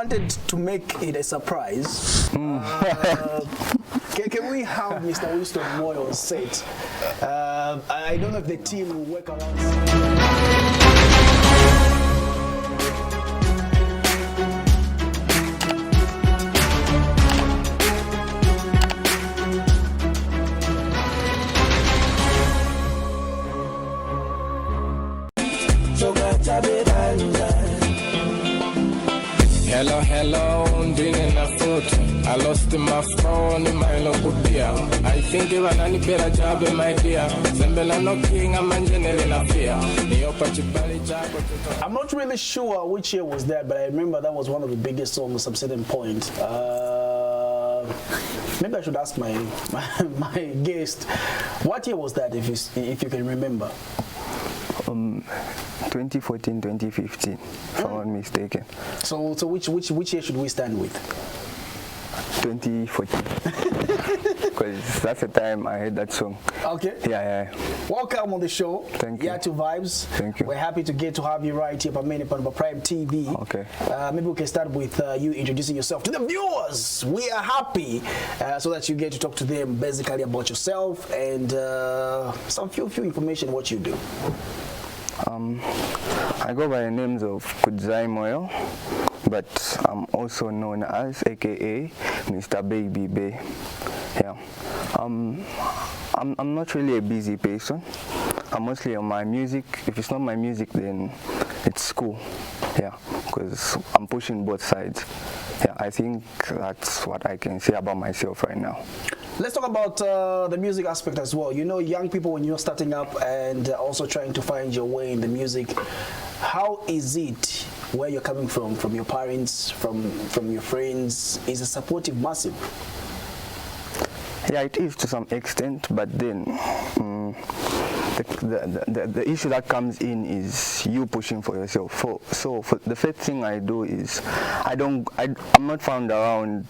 wanted to make it a surprise. Can we have Mr. Winston Moyo on set? I don't know if the team will work around. Hello, hello, ndine na foot. I lost my phone in my local beer. I think you are any better job in my dear. Zembela no king, I'm na fear. I'm not really sure which year was that, but I remember that was one of the biggest songs at some certain point. Maybe I should ask my guest, what year was that, if you can remember? 2014, 2015, if I'm not mistaken. So which year should we stand with? 2014. Because that's the time I heard that song. Okay. Yeah. Welcome on the show. Thank you. Yatu Vibes. Thank you. We're happy to get to have you right here on Prime TV. Okay. Maybe we can start with you introducing yourself to the viewers. We are happy so that you get to talk to them basically about yourself and some few information what you do. I go by the names of Kudzai Moyo, but I'm also known as AKA Mr. Baby Bay. Yeah. I'm not really a busy person. I'm mostly on my music. If it's not my music, then it's school. Yeah, because I'm pushing both sides. Yeah, I think that's what I can say about myself right now. Let's talk about the music aspect as well. You know, young people, when you're starting up and also trying to find your way in the music, how is it where you're coming from your parents, from your friends? Is it supportive, massive? Yeah, it is to some extent, but then the issue that comes in is you pushing for yourself. So the first thing I do is I'm not found around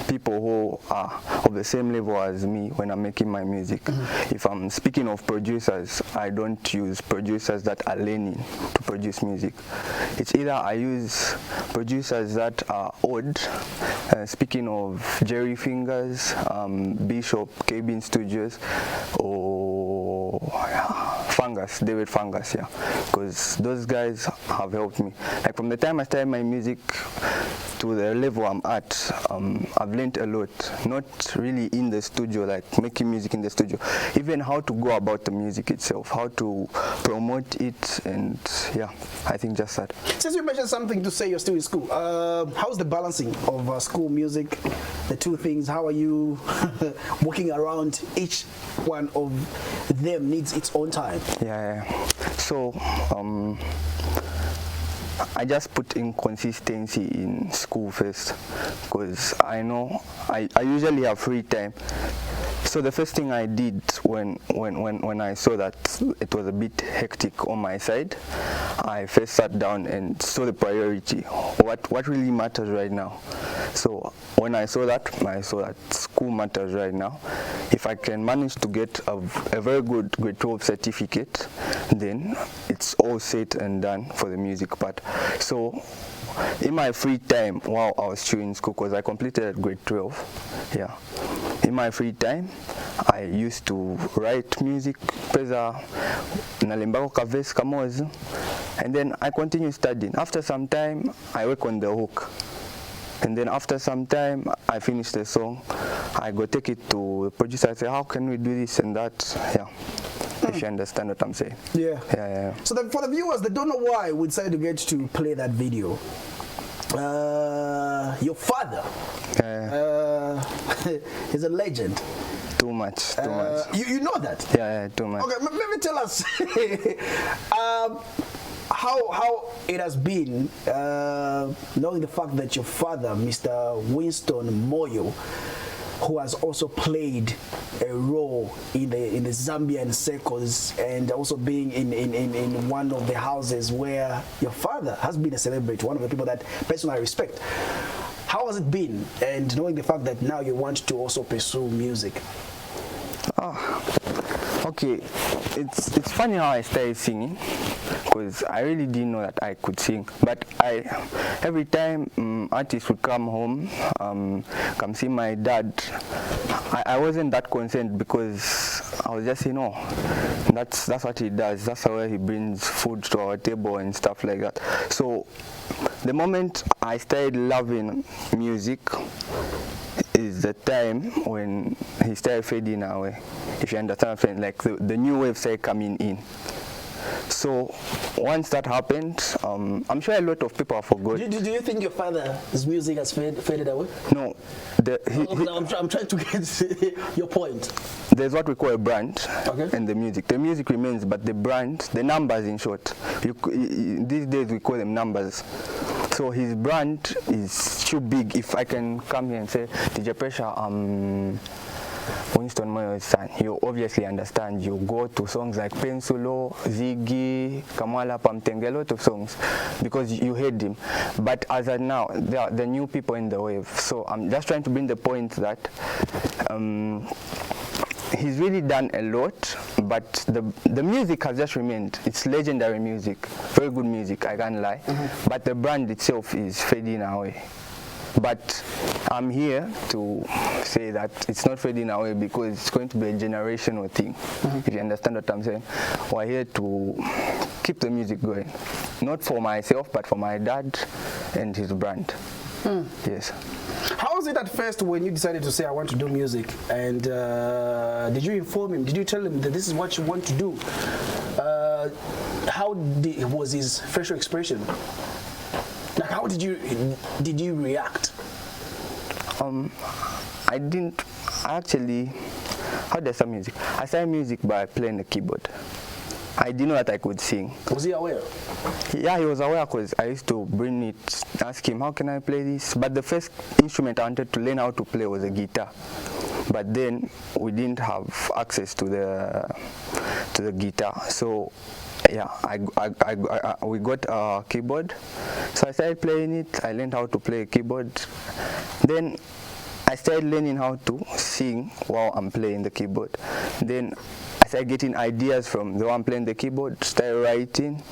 people who are of the same level as me when I'm making my music. If I'm speaking of producers, I don't use producers that are learning to produce music. It's either I use producers that are odd. Speaking of Jerry Fingers, Bishop, Cabin Studios, or David Fungus, yeah, because those guys have helped me. Like from the time I started my music to the level I'm at, I've learned a lot. Not really in the studio, like making music in the studio, even how to go about the music itself, how to promote it, and yeah, I think just that. Since you mentioned something to say you're still in school, how's the balancing of school music, the two things? How are you working around each one of them needs its own time? Yeah. So I just put in consistency in school first, because I know I usually have free time. So the first thing I did when I saw that it was a bit hectic on my side, I first sat down and saw the priority, what really matters right now. So when I saw that school matters right now. If I can manage to get a very good grade 12 certificate, then it's all set and done for the music part. So in my free time while I was still in school, because I completed grade 12, yeah, in my free time I used to write music, pesa nalimbako kaves kamozi, and then I continue studying. After some time I work on the hook, and then after some time I finish the song, I go take it to the producer. I say, how can we do this and that? Yeah. If you understand what I'm saying. Yeah. So for the viewers that don't know why we decided to get to play that video, your father is a legend. Too much. You know that? Yeah, too much. Okay, maybe tell us how it has been knowing the fact that your father, Mr. Winston Moyo, who has also played a role in the Zambian circles and also being in one of the houses where your father has been a celebrity, one of the people that personally I respect. How has it been, and knowing the fact that now you want to also pursue music? Okay, it's funny how I started singing, because I really didn't know that I could sing. But every time artists would come home, come see my dad, I wasn't that concerned because I was just, that's what he does. That's how he brings food to our table and stuff like that. So the moment I started loving music is the time when he started fading away. If you understand, like the new wave started coming in. So once that happened, I'm sure a lot of people have forgotten. Do you think your father's music has faded away? No. I'm trying to get your point. There's what we call a brand in the music. The music remains, but the brand, the numbers in short. These days we call them numbers. So his brand is too big. If I can come here and say, DJ Pressure, Winston Moyo's son, you obviously understand. You go to songs like Pensulo, Ziggy, Kamala, Pamtenge, a lot of songs because you heard him. But as of now, there are the new people in the wave. So I'm just trying to bring the point that he's really done a lot, but the music has just remained. It's legendary music, very good music, I can't lie. But the brand itself is fading away. But I'm here to say that it's not fading away because it's going to be a generational thing, if you understand what I'm saying. We're here to keep the music going, not for myself, but for my dad and his brand. Yes. How was it at first when you decided to say, I want to do music? And did you inform him? Did you tell him that this is what you want to do? How was his facial expression? Like, how did you react? I actually, how did I start music? I started music by playing the keyboard. I didn't know that I could sing. Was he aware? Yeah, he was aware because I used to bring it, ask him, how can I play this? But the first instrument I wanted to learn how to play was a guitar. But then we didn't have access to the guitar. So yeah, we got a keyboard. So I started playing it. I learned how to play a keyboard. Then I started learning how to sing while I'm playing the keyboard. Then I started getting ideas from the one playing the keyboard, started writing.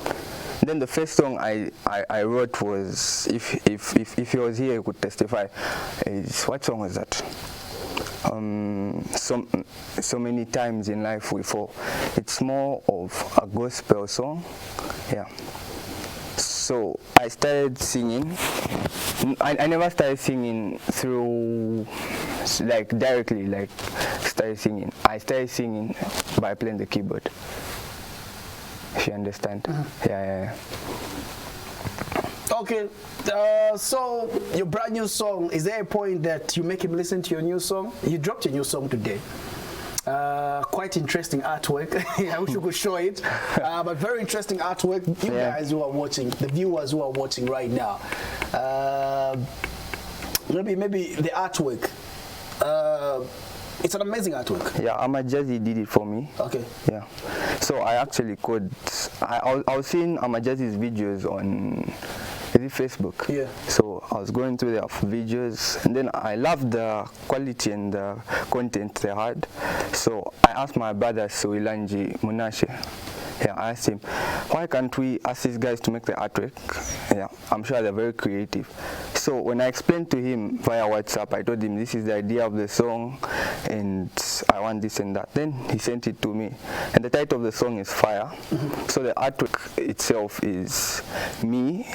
Then the first song I wrote was, if he was here, he could testify. What song was that? So many times in life we fall. It's more of a gospel song. Yeah. So I started singing. I never started singing through, like, directly, like, started singing. I started singing by playing the keyboard. If you understand. Yeah. Okay, so your brand new song, is there a point that you make him listen to your new song? You dropped your new song today. Quite interesting artwork. I wish you could show it. But very interesting artwork. You guys who are watching, the viewers who are watching right now, maybe the artwork. It's an amazing artwork. Yeah, Amajazi did it for me. Okay. Yeah. So I actually I was seeing Amajazi's videos on Facebook. Yeah. So I was going through their videos, and then I loved the quality and the content they had. So I asked my brother Suilanji Munashe. Yeah, I asked him, why can't we ask these guys to make the artwork? Yeah, I'm sure they're very creative. So when I explained to him via WhatsApp, I told him this is the idea of the song and I want this and that. Then he sent it to me. And the title of the song is Fire. So the artwork itself is me,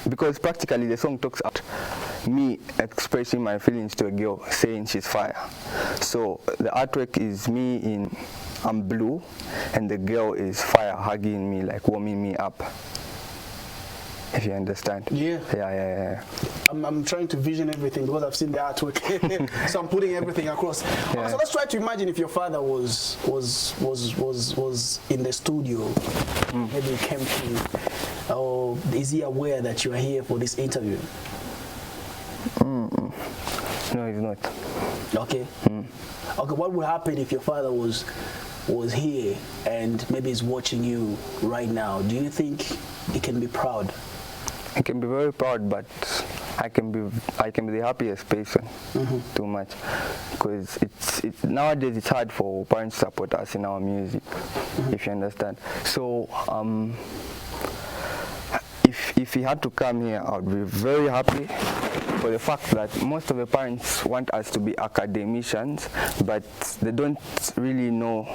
because practically the song talks about me expressing my feelings to a girl, saying she's fire. So the artwork is me I'm blue, and the girl is fire, hugging me, like warming me up. If you understand. Yeah. I'm trying to vision everything because I've seen the artwork, so I'm putting everything across. Yeah. Okay, so let's try to imagine if your father was in the studio, maybe he came to, or is he aware that you are here for this interview? No, he's not. Okay. Okay, what would happen if your father was here and maybe he's watching you right now? Do you think he can be proud? I can be very proud, but I can be the happiest person. Too much, because it's nowadays it's hard for parents to support us in our music, if you understand. So if he had to come here, I would be very happy for the fact that most of the parents want us to be academicians, but they don't really know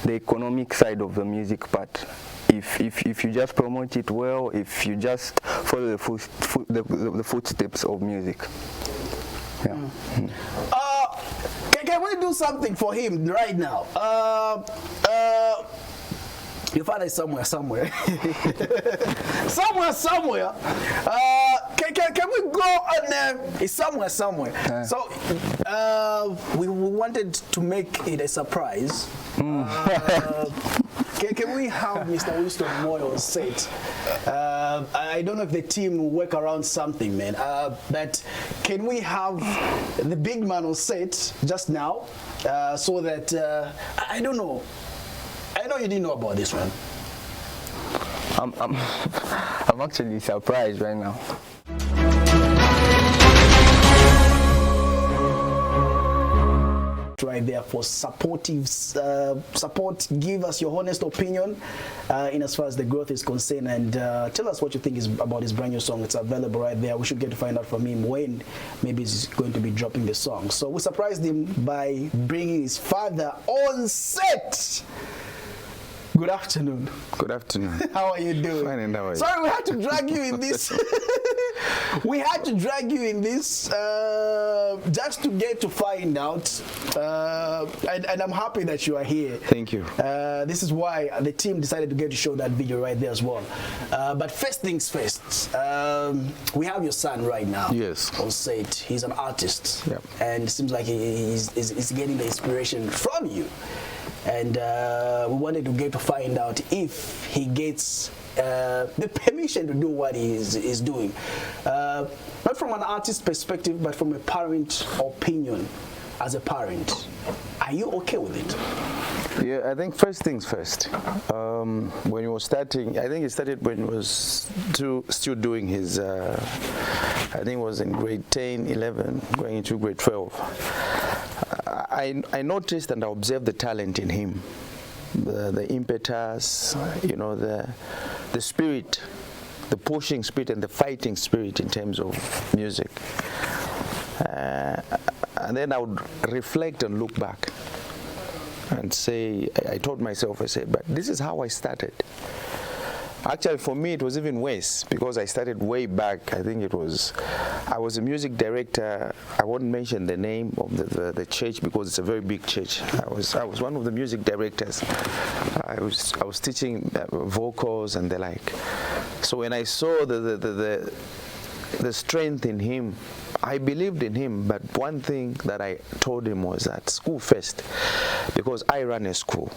the economic side of the music part. If you just promote it well, if you just follow the footsteps of music. Yeah. Can we do something for him right now? Your father is somewhere. somewhere. Can we go on? It's somewhere. Yeah. So we wanted to make it a surprise. Can we have Mr. Winston Moyo set? I don't know if the team will work around something, man. But can we have the big man on set just now, so that I don't know. I know you didn't know about this one. I'm actually surprised right now. Right there for support. Give us your honest opinion in as far as the growth is concerned, and tell us what you think about his brand new song. It's available right there. We should get to find out from him when maybe he's going to be dropping the song. So we surprised him by bringing his father on set. Good afternoon. Good afternoon. How are you doing? Fine, and how are you? Sorry, we had to drag you in this. We had to drag you in this just to get to find out. And I'm happy that you are here. Thank you. This is why the team decided to get to show that video right there as well. But first things first, we have your son right now. Yes. On set. He's an artist. Yep. And it seems like he's getting the inspiration from you. And we wanted to get to find out if he gets the permission to do what he is doing. Not from an artist perspective, but from a parent opinion. As a parent, are you okay with it? Yeah, I think first things first. When he was starting, I think he started when he was still doing his, I think it was in grade 10, 11, going into grade 12. I noticed and I observed the talent in him, the impetus, you know, the spirit, the pushing spirit and the fighting spirit in terms of music. And then I would reflect and look back and say, I told myself, I said, but this is how I started. Actually, for me, it was even worse because I started way back. I think I was a music director. I won't mention the name of the church because it's a very big church. I was one of the music directors. I was teaching vocals and the like. So when I saw the strength in him, I believed in him, but one thing that I told him was that school first, because I ran a school.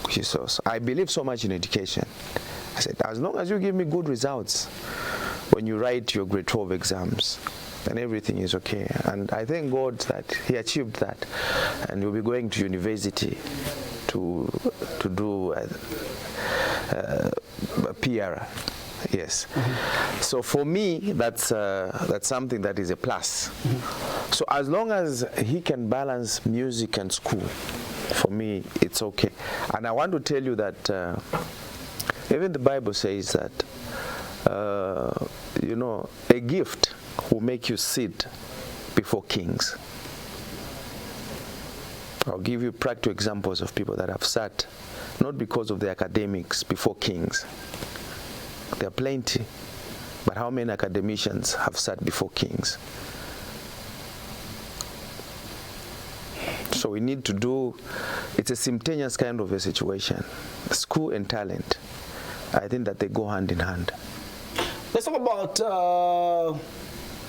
So I believe so much in education. I said, as long as you give me good results when you write your grade 12 exams, then everything is okay. And I thank God that he achieved that, and he'll be going to university to do a PR. Yes. Mm-hmm. So for me, that's something that is a plus. Mm-hmm. So as long as he can balance music and school, for me, it's okay. And I want to tell you that even the Bible says that, you know, a gift will make you sit before kings. I'll give you practical examples of people that have sat, not because of their academics, before kings. There are plenty, but how many academicians have sat before kings? So we need to do, it's a simultaneous kind of a situation. School and talent, I think that they go hand in hand. Let's talk about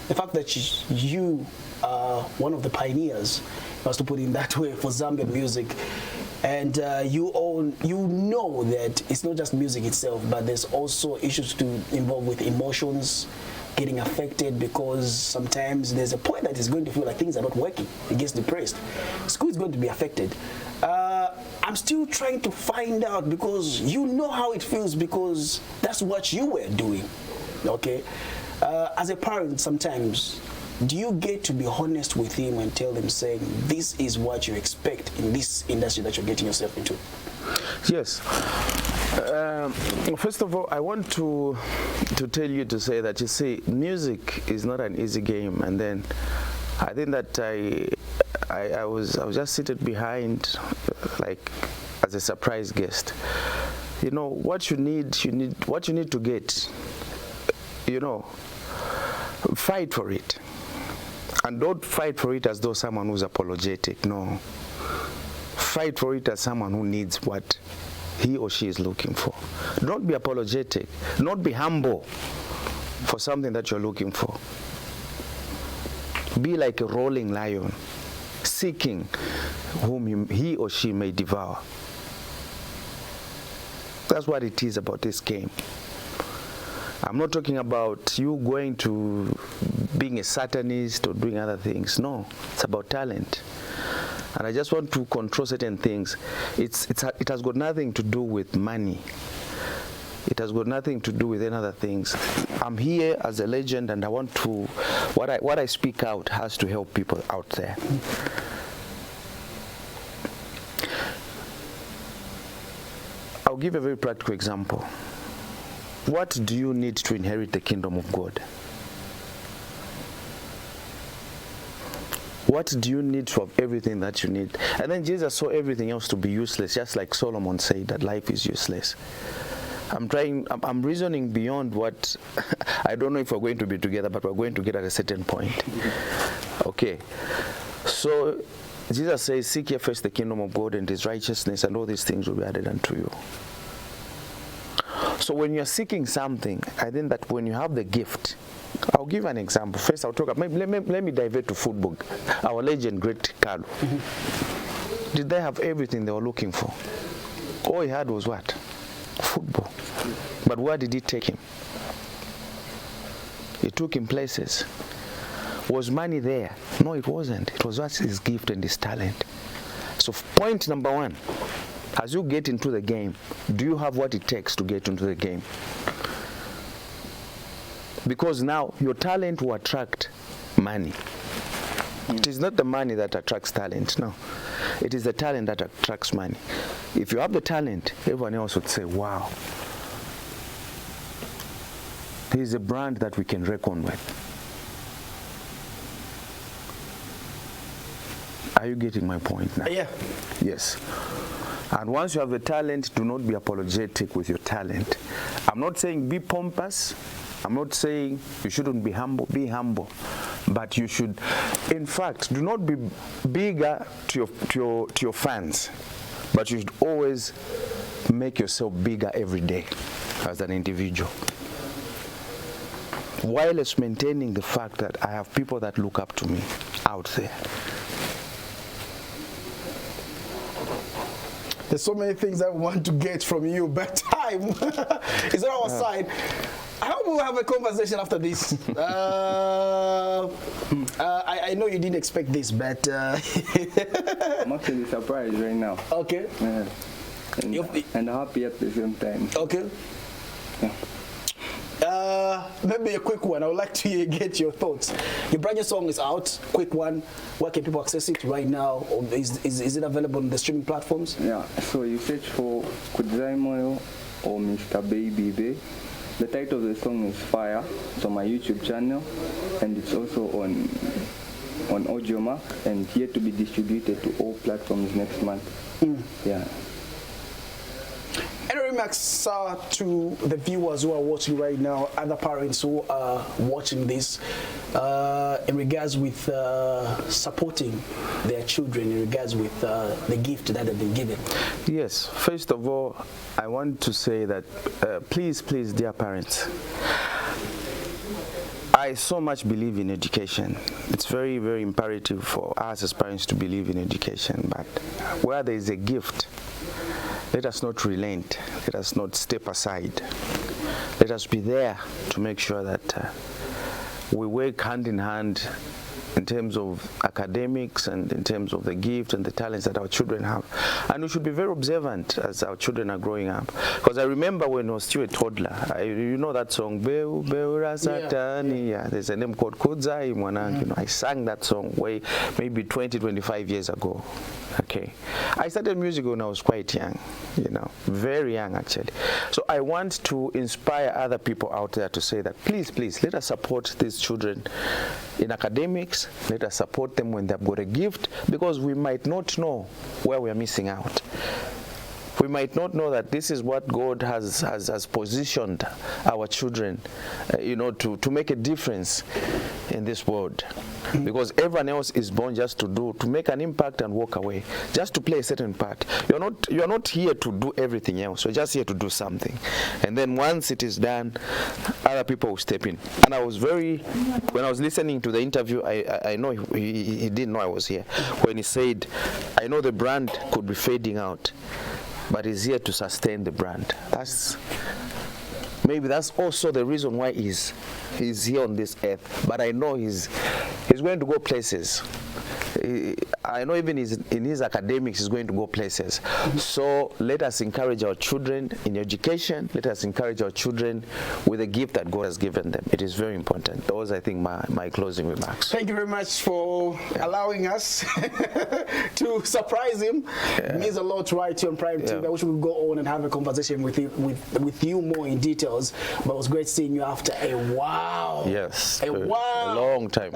the fact that you are one of the pioneers, to put it that way, for Zambian music. And you know that it's not just music itself, but there's also issues involved with emotions getting affected, because sometimes there's a point that is going to feel like things are not working. It gets depressed. School is going to be affected. I'm still trying to find out, because you know how it feels, because that's what you were doing. Okay? As a parent, sometimes, do you get to be honest with him and tell him, saying, this is what you expect in this industry that you're getting yourself into? Yes. First of all, I want to tell you to say that, you see, music is not an easy game. And then I think that I was just seated behind, like as a surprise guest. You know what you need to get. You know, fight for it, and don't fight for it as though someone who's apologetic. No, fight for it as someone who needs what he or she is looking for. Don't be apologetic. Not be humble for something that you're looking for. Be like a rolling lion, seeking whom he or she may devour. That's what it is about this game. I'm not talking about you going to being a Satanist or doing other things. No, it's about talent. And I just want to control certain things. It has got nothing to do with money. It has got nothing to do with any other things. I'm here as a legend, and I want to, what I speak out has to help people out there. I'll give a very practical example. What do you need to inherit the kingdom of God? What do you need to have everything that you need? And then Jesus saw everything else to be useless, just like Solomon said that life is useless. I'm reasoning beyond what, I don't know if we're going to be together, but we're going to get at a certain point. Okay. So Jesus says, seek ye first the kingdom of God and his righteousness, and all these things will be added unto you. So when you're seeking something, I think that when you have the gift, I'll give an example. First, I'll talk about, let me divert to football. Our legend, great Carlo. Did they have everything they were looking for? All he had was what? Football. But where did he take him? He took him places. Was money there? No, it wasn't. It was just his gift and his talent. So point number one, as you get into the game, do you have what it takes to get into the game? Because now your talent will attract money. It is not the money that attracts talent, no. It is the talent that attracts money. If you have the talent, everyone else would say, wow, he's a brand that we can reckon with. Are you getting my point now? Yeah. Yes. And once you have the talent, do not be apologetic with your talent. I'm not saying be pompous. I'm not saying you shouldn't be humble. Be humble. But you should, in fact, do not be bigger to your fans. But you should always make yourself bigger every day as an individual. While it's maintaining the fact that I have people that look up to me out there. There's so many things I want to get from you, but time is on our side. I hope we'll have a conversation after this. I know you didn't expect this, but I'm actually surprised right now. Okay. And happy at the same time. Okay. Yeah. Maybe a quick one. I would like to get your thoughts. Your brand new song is out. Quick one. Where can people access it right now? Or is it available on the streaming platforms? Yeah. So you search for Kudzai Moyo or Mr. Baby Bay. The title of the song is Fire. It's on my YouTube channel, and it's also on Audiomack, and yet to be distributed to all platforms next month. Yeah. Any remarks to the viewers who are watching right now, other parents who are watching this, in regards with supporting their children, in regards with the gift that they've been given? Yes. First of all, I want to say that please, dear parents, I so much believe in education. It's very, very imperative for us as parents to believe in education. But where there is a gift, let us not relent. Let us not step aside. Let us be there to make sure that we work hand in hand in terms of academics and in terms of the gift and the talents that our children have. And we should be very observant as our children are growing up. Because I remember when I was still a toddler, you know that song, Beu Rasatani, yeah. There's a name called Kudzai Moyo. You know, I sang that song maybe 20, 25 years ago. Okay. I started music when I was quite young, you know, very young actually. So I want to inspire other people out there to say that please, please, let us support these children in academics. Let us support them when they've got a gift, because we might not know where we are missing out. We might not know that this is what God has positioned our children, you know, to make a difference in this world. Because everyone else is born just to make an impact and walk away, just to play a certain part. You're not here to do everything else. You're just here to do something. And then once it is done, other people will step in. And I was when I was listening to the interview, I know he didn't know I was here. When he said, I know the brand could be fading out, but he's here to sustain the brand. Maybe that's also the reason why he's here on this earth. But I know he's going to go places. I know even in his academics he's going to go places. So let us encourage our children in education. Let us encourage our children with the gift that God has given them. It is very important. Those, I think, my closing remarks. Thank you very much for allowing us to surprise him. It means a lot to write you on Prime TV. I wish we could go on and have a conversation with you more in details. But it was great seeing you after a while. Yes. A while. A long time.